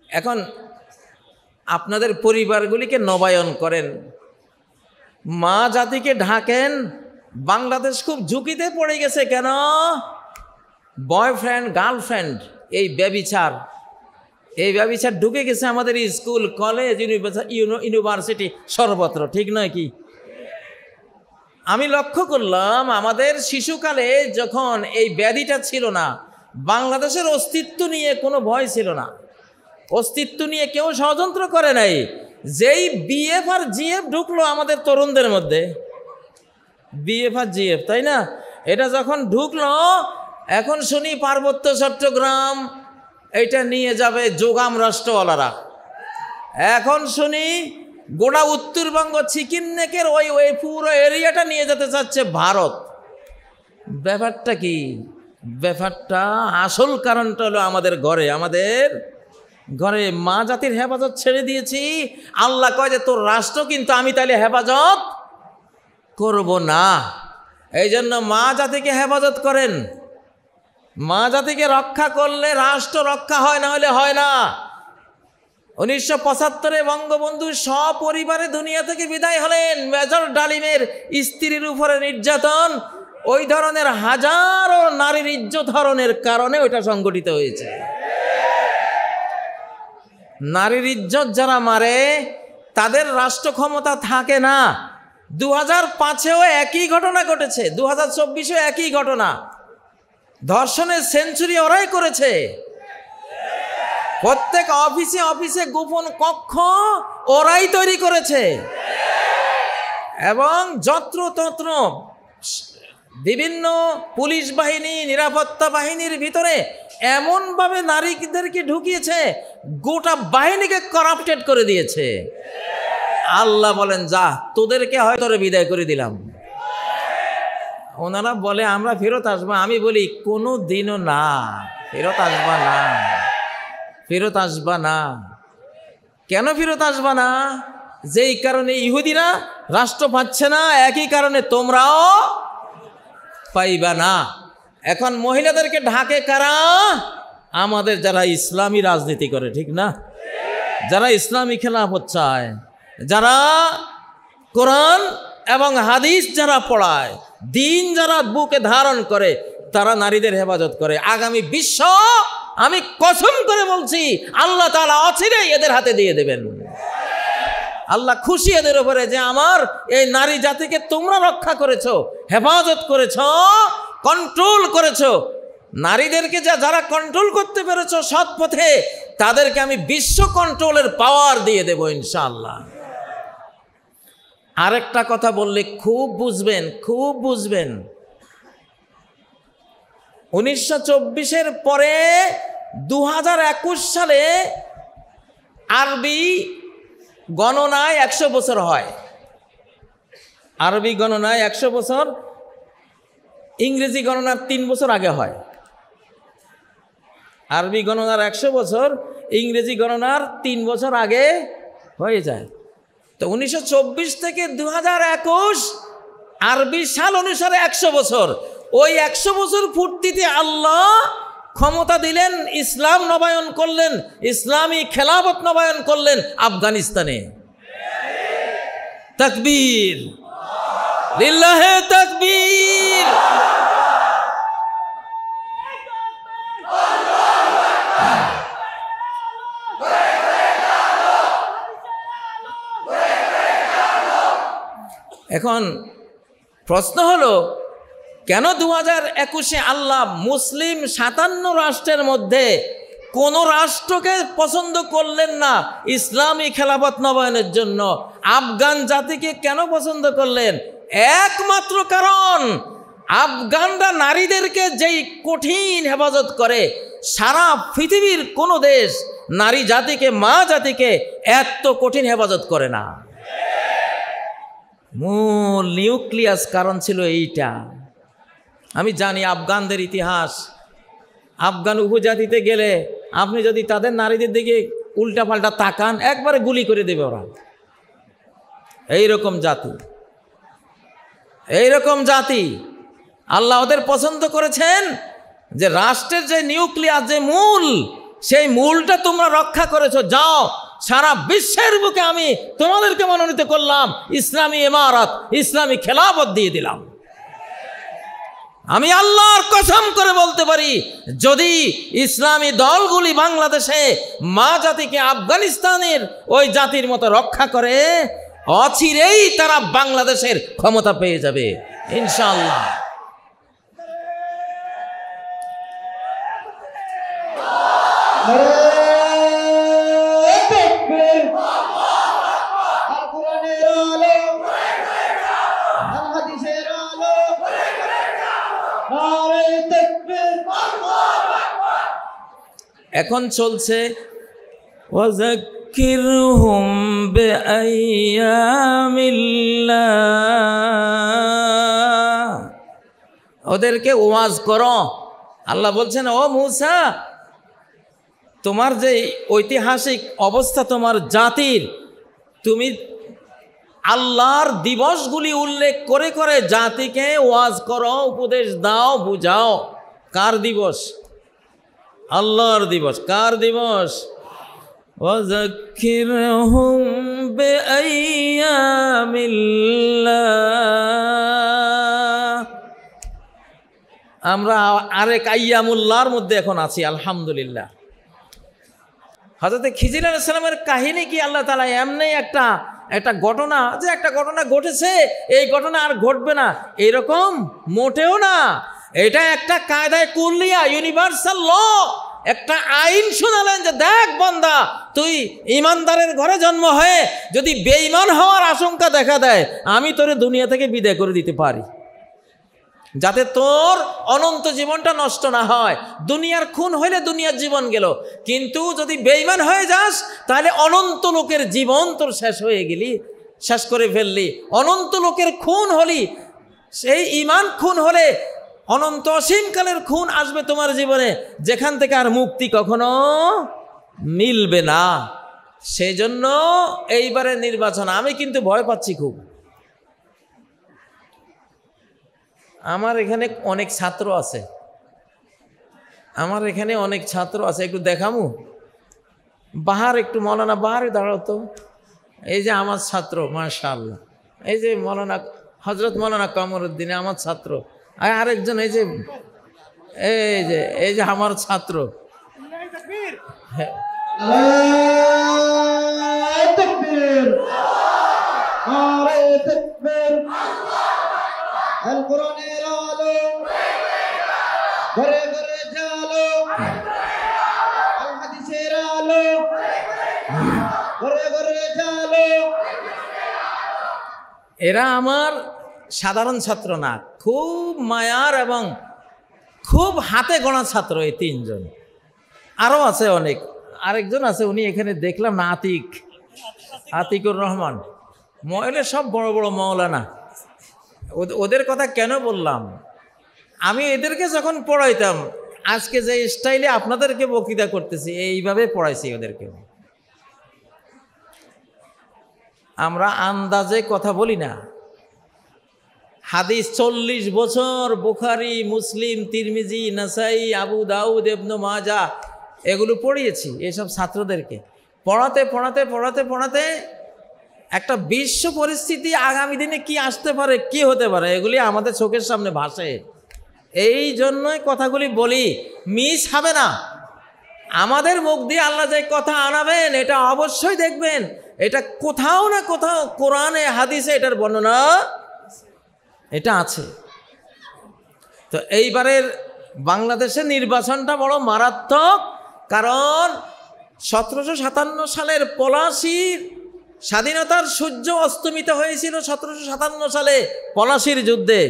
এখন আপনাদের পরিবারগুলিকে নবায়ন করেন, মা জাতিকে ঢাকেন। বাংলাদেশ খুব ঝুঁকিতে পড়ে গেছে। কেন? বয়ফ্রেন্ড গার্লফ্রেন্ড, এই ব্যভিচার, এই ব্যভিচার ঢুকে গেছে আমাদের স্কুল, কলেজ, ইউনিভার্সিটি, সর্বত্র, ঠিক নয় কি? আমি লক্ষ্য করলাম আমাদের শিশুকালে যখন এই ব্যাধিটা ছিল না, বাংলাদেশের অস্তিত্ব নিয়ে কোনো ভয় ছিল না, অস্তিত্ব নিয়ে কেউ ষড়যন্ত্র করে নাই। যেই বিএফ আর জিএফ ঢুকলো আমাদের তরুণদের মধ্যে, বিএফ আর জিএফ, তাই না? এটা যখন ঢুকলো, এখন শুনি পার্বত্য চট্টগ্রাম এটা নিয়ে যাবে যোগাম রাষ্ট্রওয়ালারা। এখন শুনি গোটা উত্তরবঙ্গ চিকিন্নেকের ওই পুরো এরিয়াটা নিয়ে যেতে চাচ্ছে ভারত। ব্যাপারটা কি? ব্যাপারটা আসল কারণটা হলো আমাদের ঘরে, আমাদের ঘরে মা জাতির হেফাজত ছেড়ে দিয়েছি। আল্লাহ কয় যে তোর রাষ্ট্র কিন্তু আমি তাইলে হেফাজত করব না। এই জন্য মা জাতিকে হেফাজত করেন। মা জাতিকে রক্ষা করলে রাষ্ট্র রক্ষা হয়, না হলে হয় না। 1975-এ বঙ্গবন্ধু সপরিবারে দুনিয়া থেকে বিদায় হলেন। মেজর ডালিমের স্ত্রীর উপরে নির্যাতন, ওই ধরনের হাজারো নারীর ইজ্জত হরণের কারণে ওইটা সংগঠিত হয়েছে। নারীর ইজ্জত যারা মারে তাদের রাষ্ট্র ক্ষমতা থাকে না। 2005-এও একই ঘটনা ঘটেছে, 2024-এও একই ঘটনা। ধর্ষণের সেঞ্চুরি ওরাই করেছে। প্রত্যেক অফিসে অফিসে গোপন কক্ষ ওরাই তৈরি করেছে, এবং যত্রতত্র বিভিন্ন পুলিশ বাহিনী, নিরাপত্তা বাহিনীর ভিতরে এমনভাবে নারীদেরকে ঢুকিয়েছে, গোটা বাহিনীকে করাপ্টেড করে দিয়েছে। আল্লাহ বলেন যা, তোদেরকে হয়তো বিদায় করে দিলাম। ওনারা বলে আমরা ফেরত আসবো। আমি বলি কোনো দিনও না, ফেরত আসবা না, ফেরত আসবা না। কেন ফেরত আসবা না? যেই কারণে ইহুদিরা রাষ্ট্র পাচ্ছে না, একই কারণে তোমরাও পাইবা না। এখন মহিলাদেরকে ঢাকে কারা? আমাদের যারা ইসলামী রাজনীতি করে, ঠিক না? যারা ইসলামী খেলাফত চায়, যারা কোরআন এবং হাদিস যারা পড়ায়, দিন যারা বুকে ধারণ করে, তারা নারীদের হেফাজত করে। আগামী বিশ্ব আমি কসম করে বলছি আল্লাহ তাআলা অচিরেই এদের হাতে দিয়ে দেবেন। আল্লাহ খুশি এদের উপরে যে আমার এই নারী জাতিকে তোমরা রক্ষা করেছো, হেফাজত করেছো, কন্ট্রোল করেছো। নারীদেরকে যারা কন্ট্রোল করতে পেরেছো সৎ পথে, তাদেরকে আমি বিশ্ব কন্ট্রোলের পাওয়ার দিয়ে দেব ইনশাআল্লাহ। আরেকটা কথা বললে খুব বুঝবেন, খুব বুঝবেন। 1924-এর পরে 2021 সালে আরবি গণনায় 100 বছর হয়। আরবি গণনায় 100 বছর, ইংরেজি গণনার 3 বছর আগে হয়। আরবি গণনার 100 বছর, ইংরেজি গণনার 3 বছর আগে হয়ে যায়। তো 1924 থেকে 2021 আরবি সাল অনুসারে 100 বছর। ওই 100 বছর পূর্তিতে আল্লাহ ক্ষমতা দিলেন, ইসলাম নবায়ন করলেন, ইসলামী খেলাফত নবায়ন করলেন আফগানিস্তানে। তাকবীর, লিল্লাহে তাকবীর। এখন প্রশ্ন হলো, কেন 2021-এ আল্লাহ মুসলিম 57 রাষ্ট্রের মধ্যে কোন রাষ্ট্রকে পছন্দ করলেন না ইসলামী খেলাফত নবায়নের জন্য? আফগান জাতিকে কেন পছন্দ করলেন? একমাত্র কারণ, আফগানরা নারীদেরকে যেই কঠিন হেফাজত করে, সারা পৃথিবীর কোনো দেশ নারী জাতিকে, মা জাতিকে এত কঠিন হেফাজত করে না। মূল নিউক্লিয়াস কারণ ছিল এইটা। আমি জানি আফগানদের ইতিহাস। আফগান উপজাতিতে গেলে আপনি যদি তাদের নারীদের দিকে উল্টাপাল্টা তাকান, একবারে গুলি করে দেবে ওরা। এইরকম জাতি, এইরকম জাতি আল্লাহ ওদের পছন্দ করেছেন যে রাষ্ট্রের যে নিউক্লিয়াস, যে মূল, সেই মূলটা তোমরা রক্ষা করেছো। যাও, সারা বিশ্বের বুকে আমি তোমাদেরকে মনোনীত করলাম, ইসলামী ইমারত, ইসলামী খেলাফত দিয়ে দিলাম। আমি আল্লাহর কসম করে বলতে পারি, যদি ইসলামী দলগুলি বাংলাদেশে মা জাতিকে আফগানিস্তানের ওই জাতির মতো রক্ষা করে, অচিরেই তারা বাংলাদেশের ক্ষমতা পেয়ে যাবে ইনশাআল্লাহ। এখন চলছে ওয়াযাক্কিরহুম বিআইয়ামিল্লাহ, ওদেরকে ওয়াজ করো। আল্লাহ বলছেন, ও মূসা, তোমার যে ঐতিহাসিক অবস্থা তোমার জাতির, তুমি আল্লাহর দিবসগুলি উল্লেখ করে করে জাতিকে ওয়াজ করো, উপদেশ দাও, বুঝাও। কার দিবস? আল্লাহর দিবস। কার দিবস? ওয়াযাক্কিরহুম বিআইয়ামিল্লাহ। আমরা আরেক আইয়ামুল্লাহর মধ্যে এখন আছি আলহামদুলিল্লাহ। হযরত খিজির আলাইহিস সালামের কাহিনী কি আল্লাহ তাআলা এমনি একটা ঘটনা, যে একটা ঘটনা ঘটেছে, এই ঘটনা আর ঘটবে না, এরকম মোটেও না। এটা একটা কায়দায় কুল্লিয়া, ইউনিভার্সাল ল, একটা আইন শোনালেন যে দেখ বান্দা, তুই ইমানদারের ঘরে জন্ম হয়ে যদি বেঈমান হওয়ার আশঙ্কা দেখা দেয়, আমি তোরে দুনিয়া থেকে বিদায় করে দিতে পারি, যাতে তোর অনন্ত জীবনটা নষ্ট না হয়। দুনিয়ার খুন হইলে দুনিয়ার জীবন গেল, কিন্তু যদি বেঈমান হয়ে যাস তাহলে অনন্ত লোকের জীবন তোর শেষ হয়ে গেলি, শেষ করে ফেললি। অনন্ত লোকের খুন হলি, সেই ইমান খুন হলে অনন্ত অসীমকালের খুন আসবে তোমার জীবনে, যেখান থেকে আর মুক্তি কখনো মিলবে না। সেই জন্য এইবারে নির্বাচন আমি কিন্তু ভয় পাচ্ছি খুব। আমার এখানে অনেক ছাত্র আছে, একটু দেখামু বাহার, একটু মৌলানা বাহারে দাঁড়াও তো। এই যে আমার ছাত্র, মাশাআল্লাহ, এই যে মৌলানা হযরত মৌলানা কামরুদ্দিন আমার ছাত্র, আর আরেকজন এই যে আমার ছাত্র, এরা আমার সাধারণ ছাত্র না, খুব মায়ার এবং খুব হাতে গড়া ছাত্র এই তিনজন। আরও আছে অনেক, আরেকজন আছে উনি এখানে দেখলাম না, আতিকুর রহমান। মহলে সব বড় বড় মৌলানা। ওদের কথা কেন বললাম, আমি এদেরকে যখন পড়াইতাম, আজকে যে স্টাইলে আপনাদেরকে বক্তৃতা করতেছি এইভাবে পড়াইছি ওদেরকে। আমরা আন্দাজে কথা বলি না। হাদিস 40 বছর বুখারী, মুসলিম, তিরমিজি, নাসাই, আবু দাউদ, ইবনে মাজাহ এগুলো পড়িয়েছি এসব ছাত্রদেরকে। পড়াতে পড়াতে পড়াতে পড়াতে একটা বিশ্ব পরিস্থিতি আগামী দিনে কি আসতে পারে, কি হতে পারে, এগুলি আমাদের চোখের সামনে ভাসে। এই জন্যই কথাগুলি বলি, মিস হবে না। আমাদের মুখ দিয়ে আল্লাহ যে কথা আনাবেন এটা অবশ্যই দেখবেন, এটা কোথাও না কোথাও কোরআনে হাদিসে এটার বর্ণনা এটা আছে। তো এইবারের বাংলাদেশের নির্বাচনটা বড় মারাত্মক, কারণ 1757 সালের পলাশির স্বাধীনতার সূর্য অস্তমিত হয়েছিল 1757 সালে পলাশির যুদ্ধে।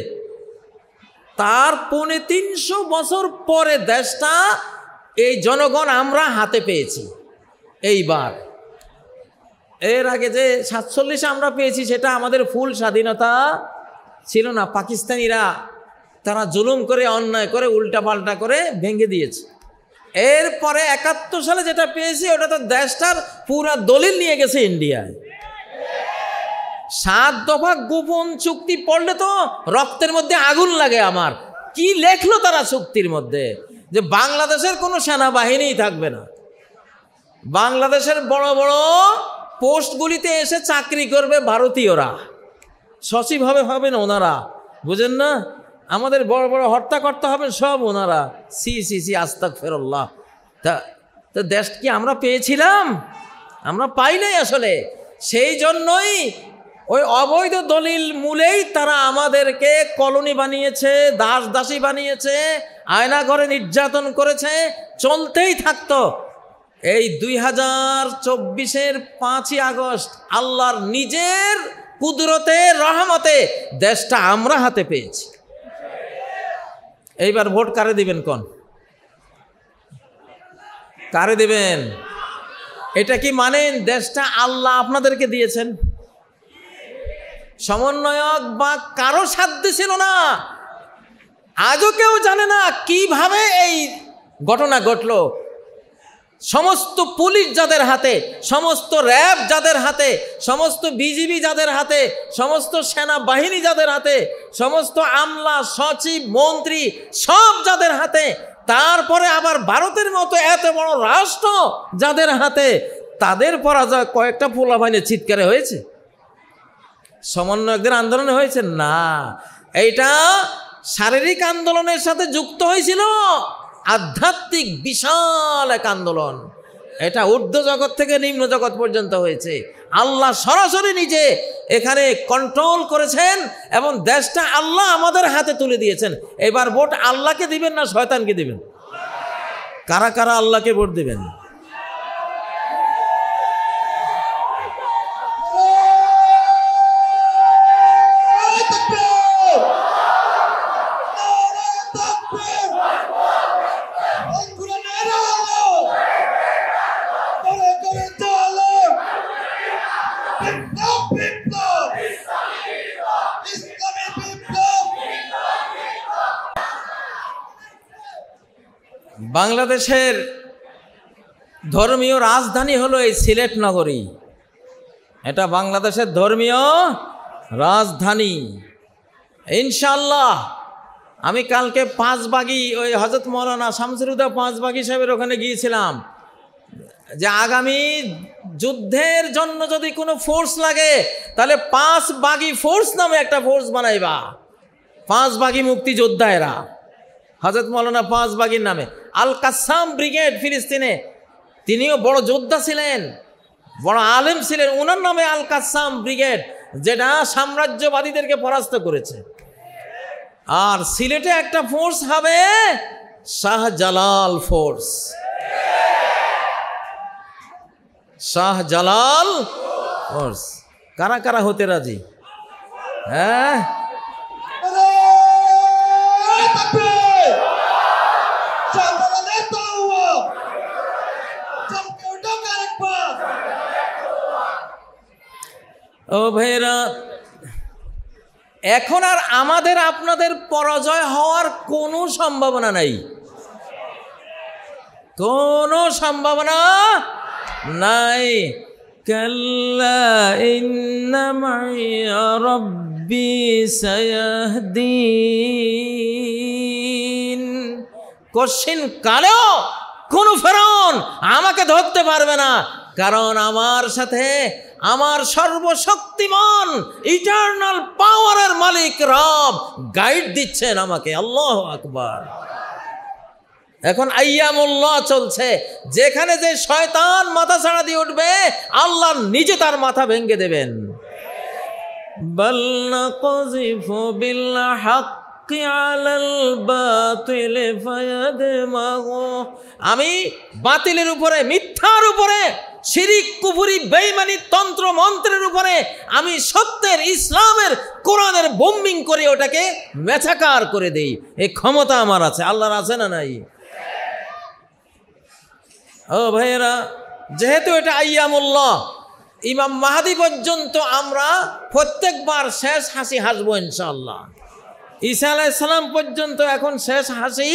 তার 350 বছর পরে দেশটা এই জনগণ আমরা হাতে পেয়েছি এইবার। এর আগে যে 47 আমরা পেয়েছি সেটা আমাদের ফুল স্বাধীনতা ছিল না। পাকিস্তানিরা তারা জুলুম করে, অন্যায় করে, উল্টাপাল্টা করে ভেঙে দিয়েছে। এরপরে 71 সালে যেটা পেয়েছি ওটা তো দেশটার পুরা দলিল নিয়ে গেছে ইন্ডিয়ায়। 7 দফা গোপন চুক্তি পড়লে তো রক্তের মধ্যে আগুন লাগে আমার। কি লেখলো তারা চুক্তির মধ্যে, যে বাংলাদেশের কোনো সেনাবাহিনী থাকবে না, বাংলাদেশের বড় বড় পোস্টগুলিতে এসে চাকরি করবে ভারতীয়রা, সচিব হবেন ওনারা, বুঝেন না, আমাদের বড় বড় হর্তাকর্তা হবেন সব ওনারা। সি আস্তাগফিরুল্লাহ। তা দেশ কি আমরা পেয়েছিলাম? আমরা পাই নাই আসলে। সেই জন্যই ওই অবৈধ দলিল মূলেই তারা আমাদেরকে কলোনি বানিয়েছে, দাসী বানিয়েছে, আয়না ঘরে নির্যাতন করেছে, চলতেই থাকতো। এই 2024-এর 5ই আগস্ট আল্লাহর নিজের কুদরতে, রহমতে দেশটা আমরা হাতে পেয়েছি। এইবার ভোট কারে দিবেন? কারে দিবেন? এটা কি মানেন দেশটা আল্লাহ আপনাদেরকে দিয়েছেন? সমন্বয়ক বা কারো সাধ্য ছিল না। আজও কেউ জানে না কিভাবে এই ঘটনা ঘটলো। সমস্ত পুলিশ যাদের হাতে, সমস্ত র্যাব যাদের হাতে, সমস্ত বিজিবি যাদের হাতে, সমস্ত সেনাবাহিনী যাদের হাতে, সমস্ত আমলা, সচিব, মন্ত্রী সব যাদের হাতে, তারপরে আবার ভারতের মতো এত বড় রাষ্ট্র যাদের হাতে, তাদের পরাজয় কয়েকটা পোলাপাইনের চিৎকারে হয়েছে? সমন্বয়কদের আন্দোলনে হয়েছে না। এইটা শারীরিক আন্দোলনের সাথে যুক্ত হয়েছিল আধ্যাত্মিক বিশাল এক আন্দোলন। এটা ঊর্ধ্ব জগৎ থেকে নিম্ন জগৎ পর্যন্ত হয়েছে। আল্লাহ সরাসরি নিজে এখানে কন্ট্রোল করেছেন এবং দেশটা আল্লাহ আমাদের হাতে তুলে দিয়েছেন। এবার ভোট আল্লাহকে দিবেন না শয়তানকে দিবেন? কারা কারা আল্লাহকে ভোট দিবেন? বাংলাদেশের ধর্মীয় রাজধানী হলো এই সিলেট নগরী। এটা বাংলাদেশের ধর্মীয় রাজধানী। ইনশাআল্লাহ আমি কালকে 5 বাগি ওই হযরত মৌলানা শামসুল হুদা 5 বাগি সাহেবের ওখানে গিয়েছিলাম, যে আগামী যুদ্ধের জন্য যদি কোনো ফোর্স লাগে তাহলে 5 বাগি ফোর্স নামে একটা ফোর্স বানাইবা। 5 বাগি মুক্তিযোদ্ধা এরা, হযরত মৌলানা 5 বাগির নামে। আল কাসাম ব্রিগেড ফিলিস্তিনে তিনিও বড় যোদ্ধা ছিলেন, বড় আলেম ছিলেন। ওনার নামে আল কাসাম ব্রিগেড, যেটা সাম্রাজ্যবাদীদেরকে পরাস্ত করেছে। আর সিলেটে একটা ফোর্স হবে শাহজালাল ফোর্স, শাহজালাল ফোর্স। কারা কারা হতে রাজি? হ্যাঁ, ও ভাইরা, এখন আর আমাদের আপনাদের পরাজয় হওয়ার কোনো সম্ভাবনা নাই, কোনো সম্ভাবনা নাই। কাল্লা ইন্না মাইয়া রাব্বি সায়াহদিন। কঠিন কালেও কোন ফেরাউন আমাকে ধরতে পারবে না, কারণ আমার সাথে আমার সর্বশক্তিমান ইটারনাল পাওয়ারের মালিক রব গাইড দিচ্ছেন আমাকে। আল্লাহু আকবার। এখন আইয়ামুল্লাহ চলছে, যেখানে যে শয়তান মাথা ছাড়া দিয়ে উঠবে আল্লাহ নিজে তার মাথা ভেঙে দেবেন। বাল নাকযিফু বিল হাক্কি আলাল বাতিল ফায়াদমাগু। আমি বাতিলের উপরে, মিথ্যার উপরে, শিরিক কুফরি বেঈমানি তন্ত্র মন্ত্রের উপরে আমি সত্যের ইসলামের কোরআনের বোম্বিং করে ওটাকে মেছাকার করে দেই। এই ক্ষমতা আমার আছে, আল্লাহর আছে না নাই? ও ভাইয়েরা, যেহেতু এটা আইয়ামুল্লাহ, ইমাম মাহদি পর্যন্ত আমরা প্রত্যেকবার শেষ হাসি হাসবো ইনশাআল্লাহ। ঈসা আলাইহিস সালাম পর্যন্ত এখন শেষ হাসি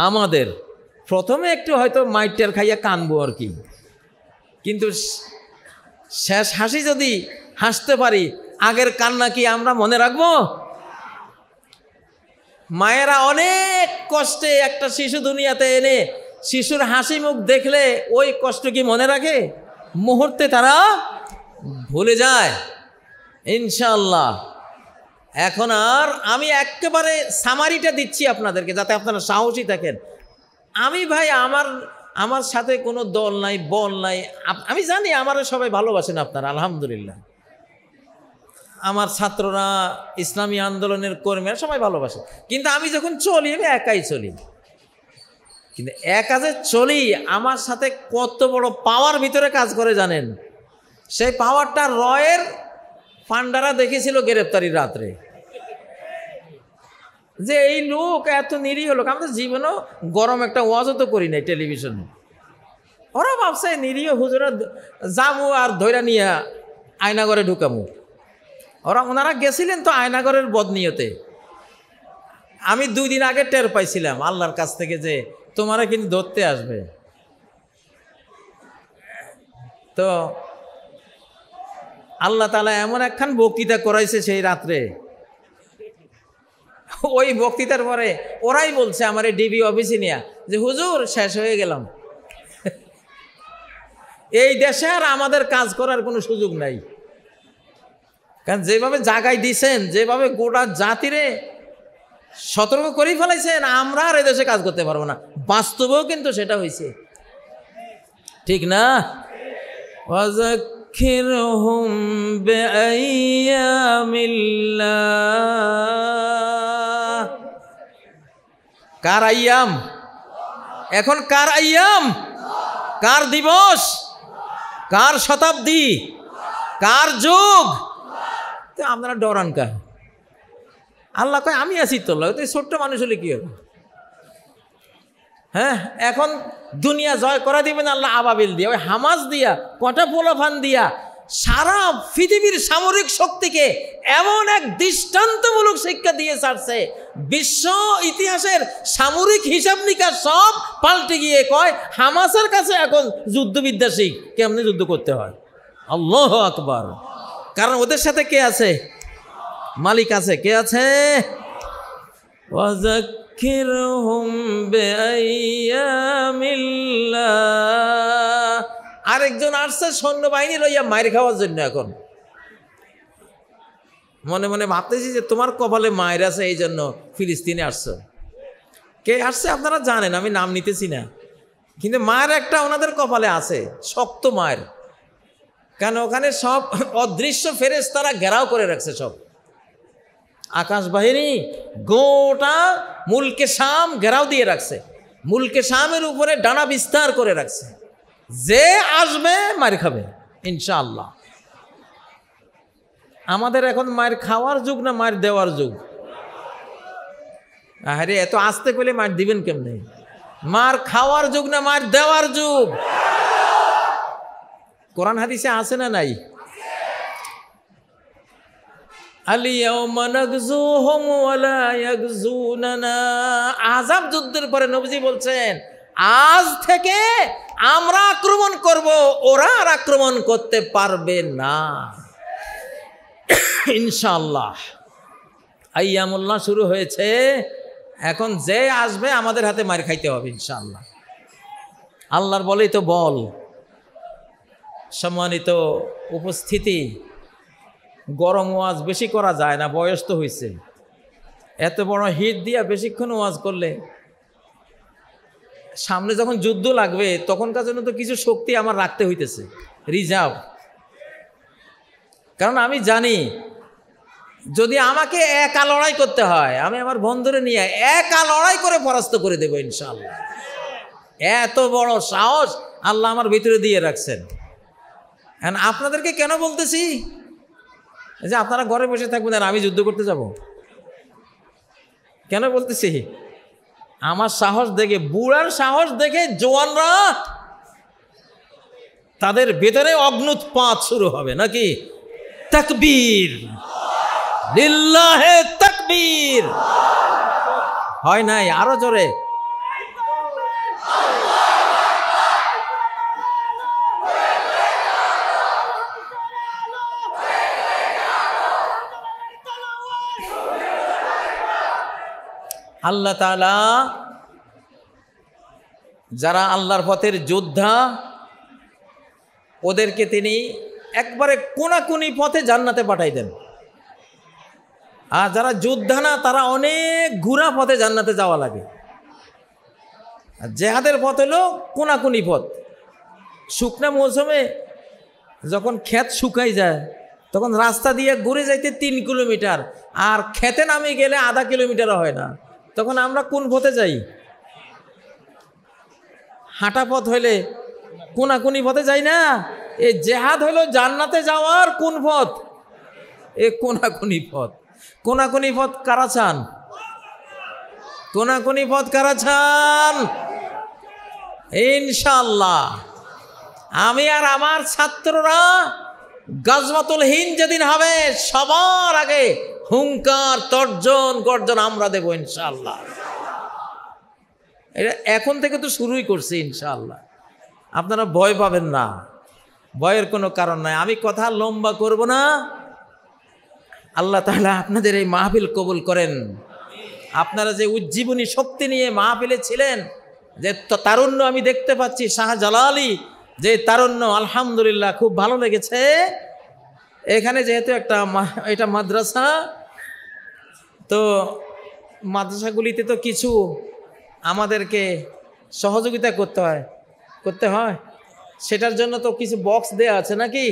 আমাদের। প্রথমে একটু হয়তো মাইটের খাইয়া কানবো আর কি, কিন্তু শেষ হাসি যদি হাসতে পারি, আগের কান্না কি আমরা মনে রাখবো? মায়েরা অনেক কষ্টে একটা শিশু দুনিয়াতে এনে শিশুর হাসি মুখ দেখলে ওই কষ্ট কি মনে রাখে? মুহূর্তে তারা ভুলে যায় ইনশাআল্লাহ। এখন আর আমি একেবারে সামারিটা দিচ্ছি আপনাদেরকে, যাতে আপনারা সাহসী থাকেন। আমি ভাই আমার সাথে কোনো দল নাই, বল নাই। আমি জানি আমারও সবাই ভালোবাসেন আপনারা, আলহামদুলিল্লাহ। আমার ছাত্ররা, ইসলামী আন্দোলনের কর্মীরা সবাই ভালোবাসে। কিন্তু আমি যখন চলি, আমি একাই চলি। কিন্তু একা যে চলি, আমার সাথে কত বড় পাওয়ার ভিতরে কাজ করে জানেন? সেই পাওয়ারটা রয়ের ফান্ডারা দেখেছিল গ্রেপ্তারির রাত্রে, যে এই লোক এত নিরীহ লোক। আমি তো জীবনেও গরম একটা ওয়াজও তো করি নাই টেলিভিশনে। ওরা ভাবছে নিরীহ হুজুরা যাবো আর ধৈরা নিয়ে আয়নাগরে ঢুকামু। ওনারা গেছিলেন তো আয়নাগরের বদনিয়তে। আমি 2 দিন আগে টের পাইছিলাম আল্লাহর কাছ থেকে যে তোমারা কিন্তু ধরতে আসবে। তো আল্লাহ তাআলা এমন একখান বক্তৃতা করাইছে সেই রাত্রে, ওই বক্তৃতার পরে ওরাই বলছে আমার এই ডিবি অফিসে নিয়ে যে হুজুর শেষ হয়ে গেলাম, এই দেশে আর আমাদের কাজ করার কোনো সুযোগ নাই। কারণ যেভাবে জাগাই দিছেন, যেভাবে গোটা জাতিরে সতর্ক করে ফেলাইছেন, আমরা আর এদেশে কাজ করতে পারবো না। বাস্তবেও কিন্তু সেটা হয়েছে, ঠিক না? ওয়াযাক্কিরহুম বিআইয়ামিল্লাহ। কার আইয়াম? এখন কার আইয়াম? কার দিবস? কার শতাব্দী? কার যুগ? আপনারা ডরান কা? আল্লাহ কয় আমি আছি তো, ছোট্ট মানুষ হলে কি হবে? হ্যাঁ, এখন দুনিয়া জয় করা দিবেন আল্লাহ আবাবিল দিয়া, ওই হামাস দিয়া, কটা পোলাফান দিয়া সারা পৃথিবীর সামরিক শক্তিকে এমন এক দৃষ্টান্তমূলক শিক্ষা দিয়ে ছাড়ছে, বিশ্ব ইতিহাসের সামরিক হিসাব নিকাশ সব পাল্টে গিয়ে কয় হামাসের কাছে এখন যুদ্ধবিদ্যা শিখ, কেমনে যুদ্ধ করতে হয়। আল্লাহু আকবার। কারণ ওদের সাথে কে আছে? মালিক আছে। কে আছে? ওয়াযাক্কিরহুম বিআইয়ামিল্লাহ। আরেকজন আসছে সৈন্যবাহিনী লইয়া মায়ের খাওয়ার জন্য। এখন মনে মনে ভাবতেছি যে তোমার কপালে মায়ের আছে, এই জন্য ফিলিস্তিনে আসছো। কে আসছে আপনারা জানেন, আমি নাম নিতেছি না। কিন্তু মায়ের একটা ওনাদের কপালে আছে, শক্ত মায়ের। কেন ওখানে সব অদৃশ্য ফেরেশতারা ঘেরাও করে রাখছে, সব আকাশ বাহিনী গোটা মুলকে শাম ঘেরাও দিয়ে রাখছে, মুলকে শামের উপরে ডানা বিস্তার করে রাখছে। যে আসবে মার খাবে ইনশাআল্লাহ। আমাদের এখন মায়ের খাওয়ার যুগ না মায়ের দেওয়ার যুগ? আরে এত আসতে পেলে মার দিবেন কেমনে? মার খাওয়ার যুগ না মার দেওয়ার যুগ? কোরআন হাদিসে আছে না নাই? আযাব যুদ্ধের পরে নবীজি বলছেন, আজ থেকে আমরা আক্রমণ করব, ওরা আর আক্রমণ করতে পারবে না ইনশাআল্লাহ। আইয়ামুল্লাহ শুরু হয়েছে, এখন যে আসবে আমাদের হাতে মার খাইতে হবে ইনশাআল্লাহ। আল্লাহর বলেই তো বল। সম্মানিত উপস্থিতি, গরম ওয়াজ বেশি করা যায় না, বয়স তো হয়েছে। এত বড় হিট দিয়া বেশিক্ষণ ওয়াজ করলে সামনে যখন যুদ্ধ লাগবে তখনকার জন্য তো কিছু শক্তি আমার রাখতে হইতেছে, রিজার্ভ। কারণ আমি জানি যদি আমাকে একা লড়াই করতে হয়, আমি আমার বন্ধুরে নিয়ে একা লড়াই করে পরাস্ত করে দেবো ইনশাআল্লাহ। এত বড় সাহস আল্লাহ আমার ভিতরে দিয়ে রাখছেন। আপনাদেরকে কেন বলতেছি যে আপনারা ঘরে বসে থাকবেন আর আমি যুদ্ধ করতে যাব? কেন বলতেছি? আমার সাহস দেখে, বুড়ার সাহস দেখে জওয়ানরা তাদের ভেতরে অগ্নুৎপাত শুরু হবে নাকি? তাকবীর, লিল্লাহে তাকবীর। হয় নাই? আরো জোরে। আল্লাহ তাআলা যারা আল্লাহর পথের যোদ্ধা ওদেরকে তিনি একবারে কোনাকুনি পথে জান্নাতে পাঠাই দেন। আর যারা যোদ্ধা না তারা অনেক ঘুরা পথে জান্নাতে যাওয়া লাগে। আর জেহাদের পথ হলো কোনাকুনি পথ। শুকনা মৌসুমে যখন ক্ষেত শুকাই যায় তখন রাস্তা দিয়ে ঘুরে যাইতে 3 কিলোমিটার, আর খেতে নামে গেলে আধা কিলোমিটারও হয় না। তখন আমরা কোন পথে যাই? হাঁটা পথ হইলে কোনাকুনি পথে যাই না? এই জেহাদ হইল জান্নাতে যাওয়ার কোন পথ? এ কোনাকুনি পথ। কোনাকুনি পথ কারা চান? কোনাকুনি পথ কারা চান? ইনশাআল্লাহ আমি আর আমার ছাত্ররা গাজওয়াতুল হিন্দ যেদিন হবে সবার আগে হুঙ্কার তর্জন গর্জন আমরা দেব ইনশাআল্লাহ। এটা এখন থেকে তো শুরুই করছি ইনশাআল্লাহ। আপনারা ভয় পাবেন না, ভয়ের কোনো কারণ নাই। আমি কথা লম্বা করব না। আল্লাহ তাআলা আপনাদের এই মাহফিল কবুল করেন। আপনারা যে উজ্জীবনী শক্তি নিয়ে মাহফিলে ছিলেন, যে তারুণ্য আমি দেখতে পাচ্ছি, শাহজালালি যে তারুণ্য, আলহামদুলিল্লাহ খুব ভালো লেগেছে। এখানে যেহেতু এটা মাদ্রাসা, তো মাদ্রাসাগুলিতে তো কিছু আমাদেরকে সহযোগিতা করতে হয়। সেটার জন্য তো কিছু বক্স দেয়া আছে নাকি?